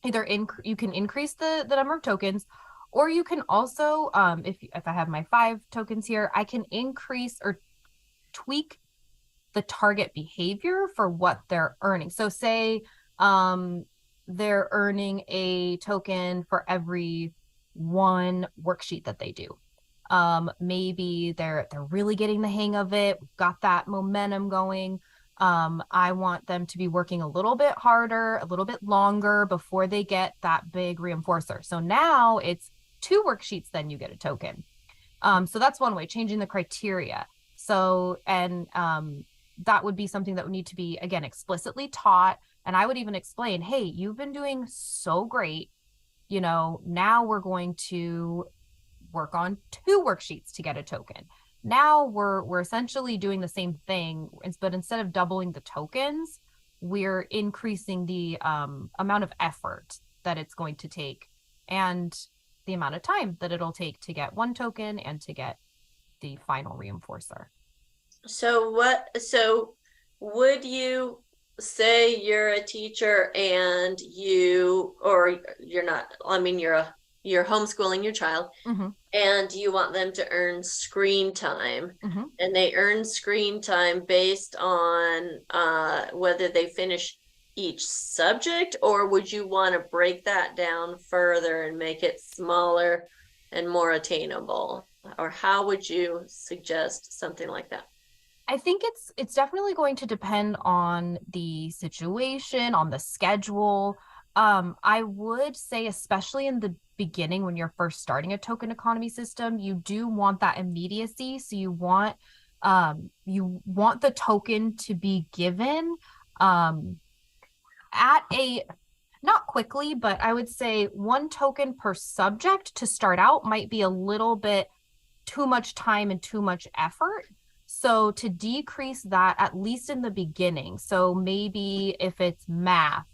either you can increase the number of tokens, or you can also, if I have my 5 tokens here, I can increase or tweak the target behavior for what they're earning. So say they're earning a token for every one worksheet that they do. Maybe they're really getting the hang of it, got that momentum going. I want them to be working a little bit harder, a little bit longer before they get that big reinforcer. So now it's 2 worksheets, then you get a token. So that's one way, changing the criteria. So, and that would be something that would need to be, again, explicitly taught. And I would even explain, hey, you've been doing so great. Now we're going to work on 2 worksheets to get a token. Now we're essentially doing the same thing, but instead of doubling the tokens, we're increasing the amount of effort that it's going to take and the amount of time that it'll take to get 1 token and to get the final reinforcer. So would you say you're a teacher and or you're not, I mean, you're homeschooling your child, Mm-hmm. and you want them to earn screen time, Mm-hmm. and they earn screen time based on whether they finish each subject, or would you want to break that down further and make it smaller and more attainable? Or how would you suggest something like that? I think it's definitely going to depend on the situation, on the schedule. I would say, especially in the beginning when you're first starting a token economy system, you do want that immediacy. So you want the token to be given at a not quickly, but I would say 1 token per subject to start out might be a little bit too much time and too much effort. So to decrease that, at least in the beginning. So maybe if it's math,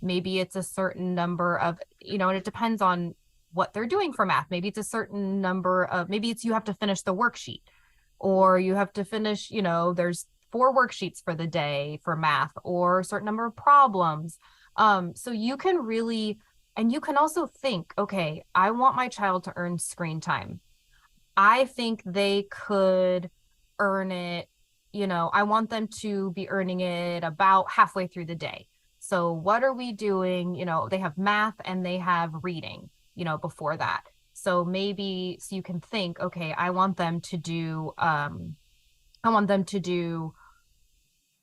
maybe it's a certain number of, and it depends on what they're doing for math. Maybe it's a certain number of, maybe it's you have to finish the worksheet, or you have to finish, there's 4 worksheets for the day for math, or a certain number of problems. So you can really, and you can also think, okay, I want my child to earn screen time. I think they could earn it, I want them to be earning it about halfway through the day. So what are we doing? They have math and they have reading. before that. So maybe, so you can think, okay, I want them to do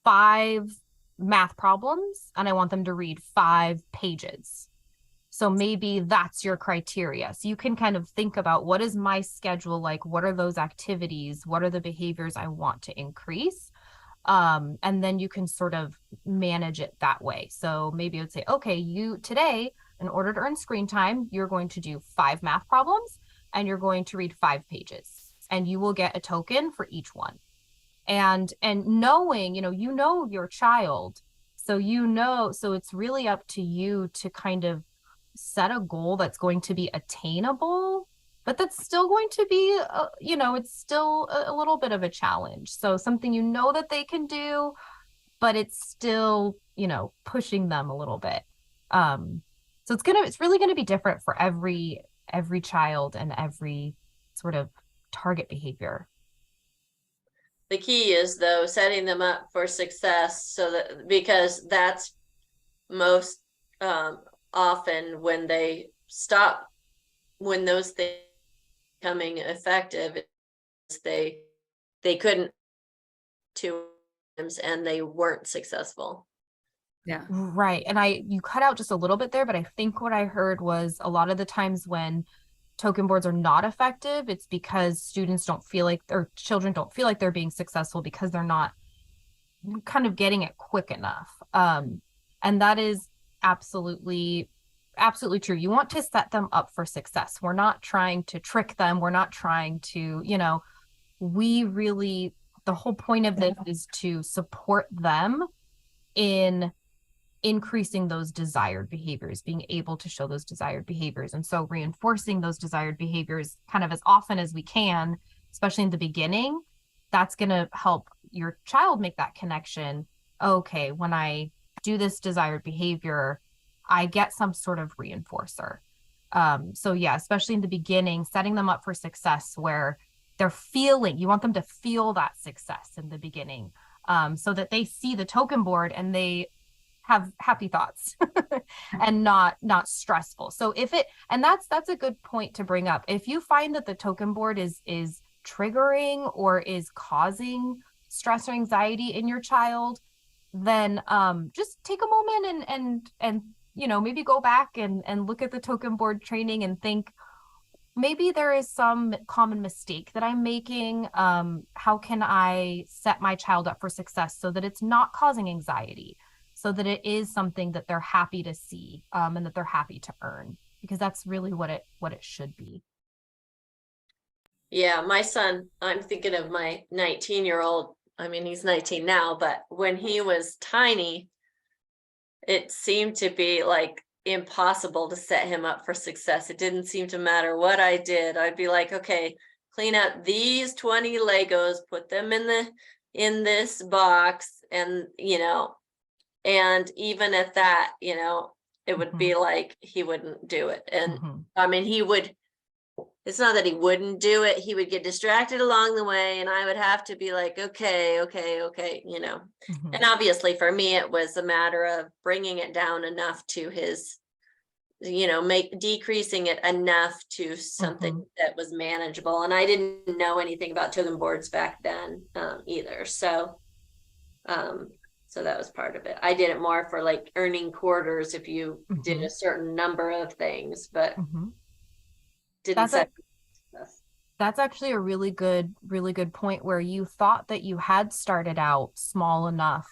5 math problems, and I want them to read 5 pages. So maybe that's your criteria. So you can kind of think about, what is my schedule like? What are those activities? What are the behaviors I want to increase? And then you can sort of manage it that way. So maybe I would say, okay, you today, in order to earn screen time, you're going to do 5 math problems and you're going to read 5 pages, and you will get a token for each one. And knowing, your child, so so it's really up to you to kind of set a goal that's going to be attainable, but that's still going to be, it's still a little bit of a challenge. So something that they can do, but it's still, pushing them a little bit. So it's really gonna be different for every child and every sort of target behavior. The key is, though, setting them up for success, so that, because that's most often when they stop, when those things becoming effective, they couldn't 2 times and they weren't successful. Yeah. Right. And you cut out just a little bit there, but I think what I heard was, a lot of the times when token boards are not effective, it's because students don't feel like, or children don't feel like they're being successful because they're not kind of getting it quick enough. And that is absolutely true. You want to set them up for success. We're not trying to trick them. We're not trying to, the whole point of this is to support them in increasing those desired behaviors, being able to show those desired behaviors. And so reinforcing those desired behaviors kind of as often as we can, especially in the beginning, that's going to help your child make that connection. Okay, when I do this desired behavior, I get some sort of reinforcer. So yeah, especially in the beginning, setting them up for success where you want them to feel that success in the beginning, so that they see the token board and they have happy thoughts and not stressful. So that's a good point to bring up. If you find that the token board is triggering or is causing stress or anxiety in your child, then just take a moment and maybe go back and look at the token board training and think, maybe there is some common mistake that I'm making. How can I set my child up for success so that it's not causing anxiety, so that it is something that they're happy to see, and that they're happy to earn, because that's really what it should be. Yeah, my son, I'm thinking of my 19-year-old. I mean, he's 19 now, but when he was tiny, it seemed to be like impossible to set him up for success. It didn't seem to matter what I did. I'd be like, okay, clean up these 20 Legos, put them in this box, and and even at that, it would be like he wouldn't do it. And I mean, it's not that he wouldn't do it, he would get distracted along the way, and I would have to be like, okay. And obviously for me, it was a matter of bringing it down enough to his, decreasing it enough to something that was manageable. And I didn't know anything about token boards back then either. So that was part of it. I did it more for like earning quarters if you did a certain number of things, but didn't set. That's actually a really good point, where you thought that you had started out small enough,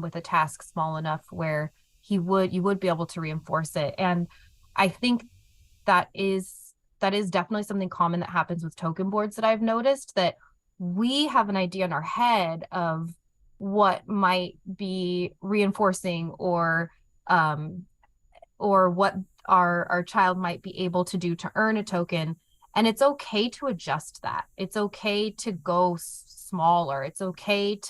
with a task small enough where you would be able to reinforce it. And I think that is definitely something common that happens with token boards, that I've noticed, that we have an idea in our head of what might be reinforcing, or what our child might be able to do to earn a token. And it's okay to adjust that. It's okay to go smaller. It's okay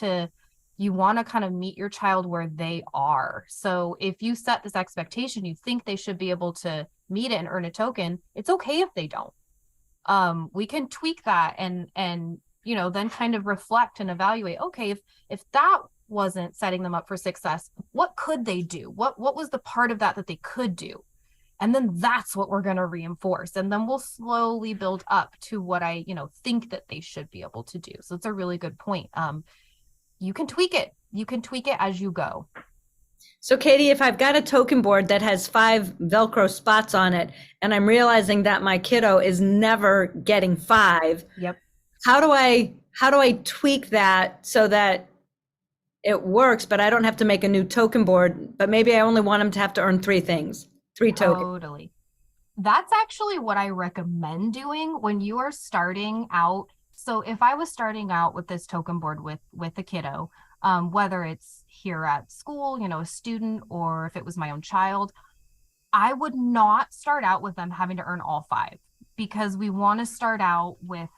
you want to kind of meet your child where they are. So if you set this expectation, you think they should be able to meet it and earn a token, it's okay if they don't. We can tweak that and then kind of reflect and evaluate, okay, if that wasn't setting them up for success, what could they do? What was the part of that they could do? And then that's what we're going to reinforce. And then we'll slowly build up to what I, think that they should be able to do. So it's a really good point. You can tweak it. You can tweak it as you go. So Katie, if I've got a token board that has 5 Velcro spots on it, and I'm realizing that my kiddo is never getting 5, Yep. how do I tweak that so that it works, but I don't have to make a new token board, but maybe I only want them to have to earn 3 things, 3 tokens. Totally. That's actually what I recommend doing when you are starting out. So if I was starting out with this token board with a kiddo, whether it's here at school, a student, or if it was my own child, I would not start out with them having to earn all 5, because we want to start out with,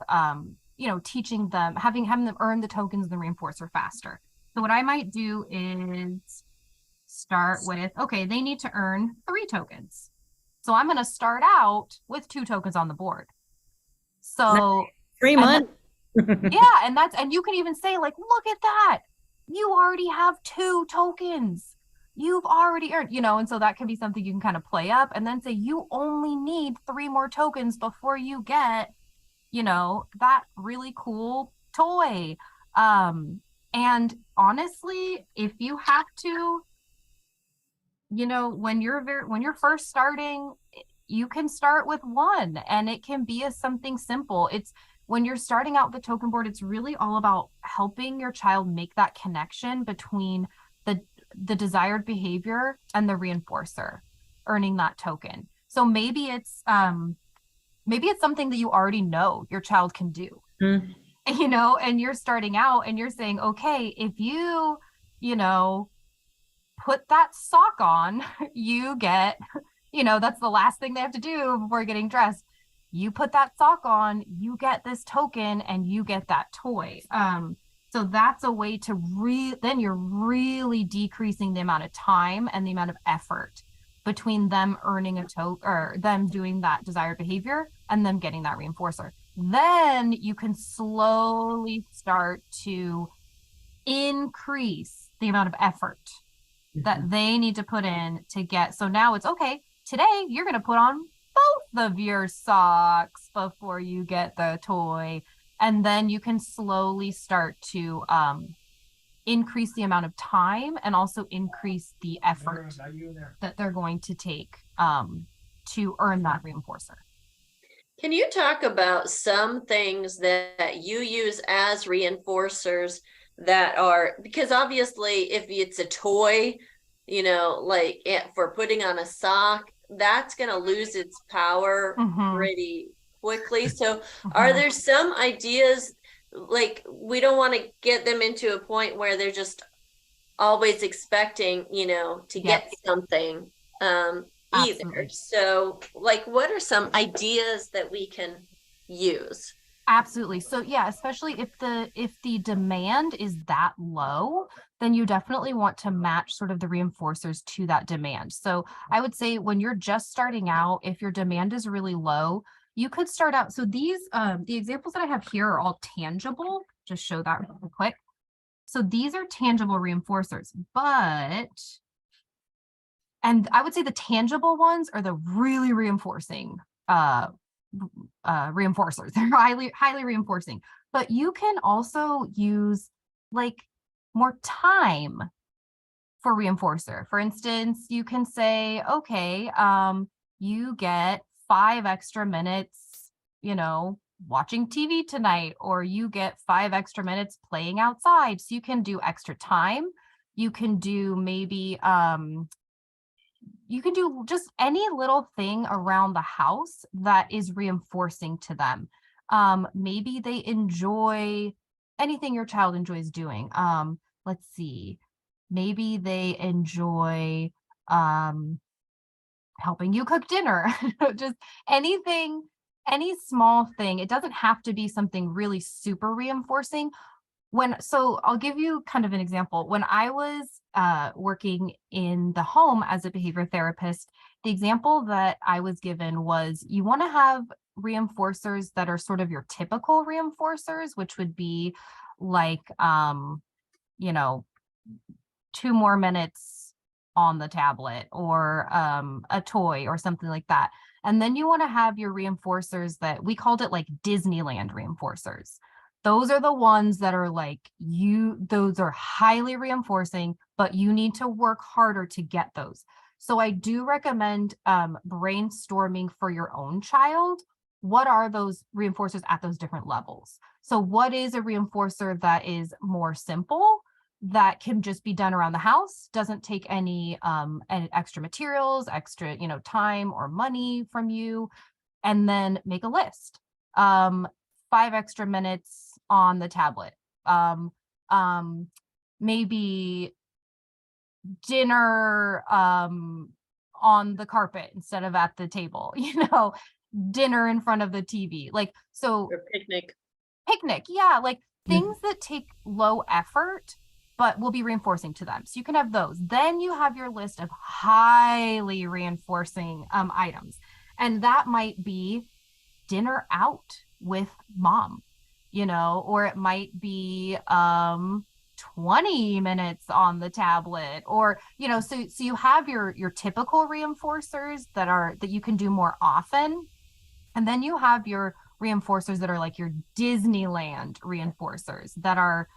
teaching them, having them earn the tokens and the reinforcer faster. So what I might do is start with, okay, they need to earn 3 tokens. So I'm going to start out with 2 tokens on the board. So 3 months. Yeah, and you can even say, like, look at that. You already have 2 tokens. You've already earned, and so that can be something you can kind of play up, and then say you only need 3 more tokens before you get, that really cool toy. And honestly, if you have to, when you're first starting, you can start with 1, and it can be something simple. It's when you're starting out the token board, it's really all about helping your child make that connection between the desired behavior and the reinforcer, earning that token. So maybe it's something that you already know your child can do. Mm. And you're starting out and you're saying, okay, if you, put that sock on, you get, that's the last thing they have to do before getting dressed. You put that sock on, you get this token, and you get that toy. So that's a way to then you're really decreasing the amount of time and the amount of effort between them earning a token, or them doing that desired behavior, and them getting that reinforcer. Then you can slowly start to increase the amount of effort that they need to put in to get. So now it's okay, today you're going to put on both of your socks before you get the toy. And then you can slowly start to increase the amount of time and also increase the effort that they're going to take to earn that reinforcer. Can you talk about some things that you use as reinforcers that are, because obviously if it's a toy, like for putting on a sock, that's going to lose its power pretty quickly. So are there some ideas, like we don't want to get them into a point where they're just always expecting, to get something either. So like, what are some ideas that we can use? Absolutely. So yeah, especially if the demand is that low, then you definitely want to match sort of the reinforcers to that demand. So I would say when you're just starting out, if your demand is really low, you could start out. So these, the examples that I have here are all tangible. Just show that real quick. So these are tangible reinforcers, and I would say the tangible ones are the really reinforcing reinforcers. They're highly reinforcing, but you can also use like more time for reinforcer. For instance, you can say, okay, you get 5 extra minutes, watching TV tonight, or you get 5 extra minutes playing outside. So you can do extra time. You can do maybe, you can do just any little thing around the house that is reinforcing to them. Maybe they enjoy anything your child enjoys doing. Let's see. Maybe they enjoy helping you cook dinner. Just anything, any small thing. It doesn't have to be something really super reinforcing. So I'll give you kind of an example. When I was working in the home as a behavior therapist, the example that I was given was you want to have reinforcers that are sort of your typical reinforcers, which would be like, 2 more minutes on the tablet or a toy or something like that. And then you want to have your reinforcers that we called it like Disneyland reinforcers. Those are the ones that are like those are highly reinforcing, but you need to work harder to get those. So I do recommend brainstorming for your own child. What are those reinforcers at those different levels? So what is a reinforcer that is more simple, that can just be done around the house, doesn't take any extra materials, extra, time or money from you, and then make a list. 5 extra minutes on the tablet. Maybe dinner on the carpet instead of at the table, dinner in front of the TV. Like, so Or picnic. Yeah, like things that take low effort but will be reinforcing to them. So you can have those. Then you have your list of highly reinforcing items. And that might be dinner out with mom, or it might be 20 minutes on the tablet, or, so you have your typical reinforcers that you can do more often. And then you have your reinforcers that are like your Disneyland reinforcers that are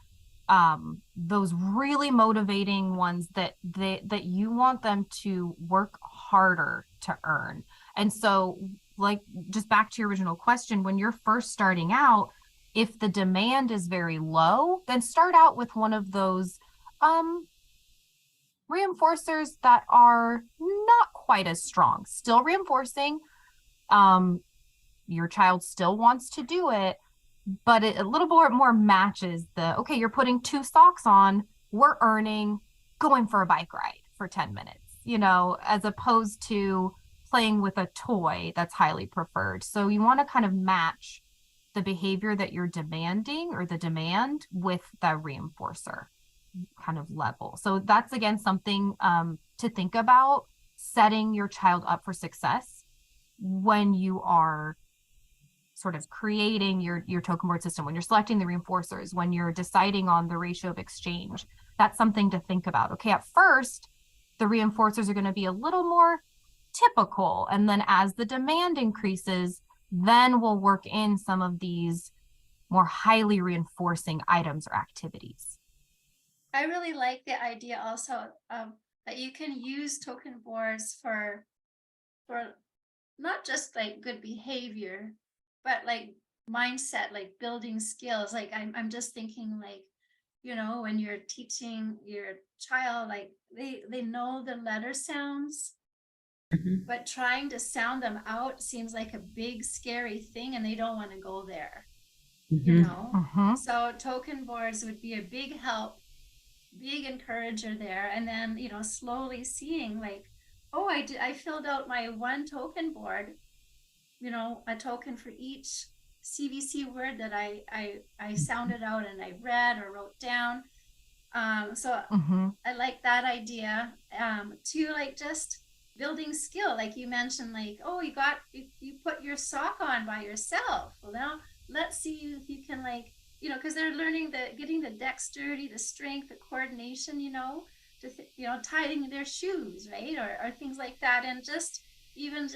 those really motivating ones that you want them to work harder to earn. And so, like, just back to your original question, when you're first starting out, if the demand is very low, then start out with one of those reinforcers that are not quite as strong, still reinforcing. Your child still wants to do it, but it a little more matches okay, you're putting 2 socks on, we're earning going for a bike ride for 10 minutes, as opposed to playing with a toy that's highly preferred. So you want to kind of match the behavior that you're demanding, or the demand, with the reinforcer kind of level. So that's, again, something to think about, setting your child up for success when you are sort of creating your token board system, when you're selecting the reinforcers, when you're deciding on the ratio of exchange. That's something to think about. Okay, at first, the reinforcers are going to be a little more typical. And then as the demand increases, then we'll work in some of these more highly reinforcing items or activities. I really like the idea also that you can use token boards for not just like good behavior, but like mindset, like building skills. Like I'm just thinking, like, when you're teaching your child, like they know the letter sounds, but trying to sound them out seems like a big scary thing, and they don't want to go there. So token boards would be a big help, big encourager there. And then slowly seeing, like, oh, I filled out my 1 token board, a token for each CVC word that I sounded out and I read or wrote down. So I like that idea to, like, just building skill. Like you mentioned, like, oh, you put your sock on by yourself. Well, now let's see if you can, like, because they're learning getting the dexterity, the strength, the coordination, tying their shoes, right? Or things like that. And even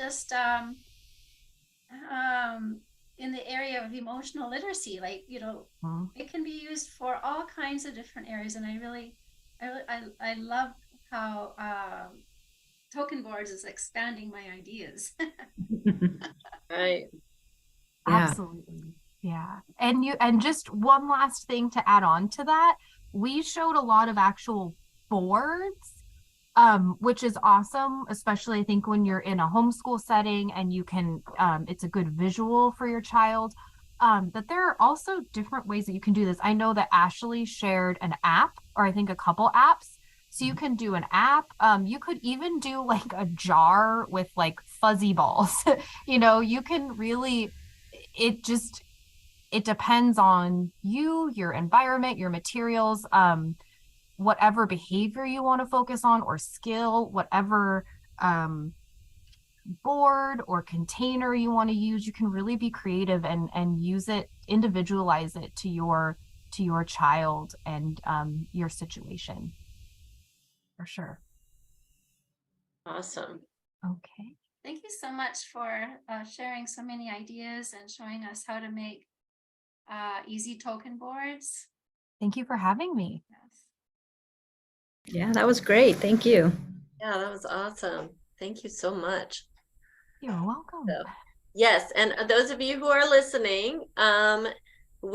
in the area of emotional literacy, like, it can be used for all kinds of different areas. And I love how token boards is expanding my ideas. Right. Absolutely. Yeah. And just one last thing to add on to that, we showed a lot of actual boards, which is awesome, especially I think when you're in a homeschool setting and you can, it's a good visual for your child. But there are also different ways that you can do this. I know that Ashley shared an app, or I think a couple apps. So you can do an app. You could even do like a jar with like fuzzy balls. You can really, it depends on you, your environment, your materials, whatever behavior you want to focus on, or skill, whatever board or container you want to use. You can really be creative and use it, individualize it to your child and your situation. For sure. Awesome. Okay. Thank you so much for sharing so many ideas and showing us how to make easy token boards. Thank you for having me. Yes. Yeah, that was great. Thank you. Yeah, that was awesome. Thank you so much. You're welcome. So, yes, and those of you who are listening, we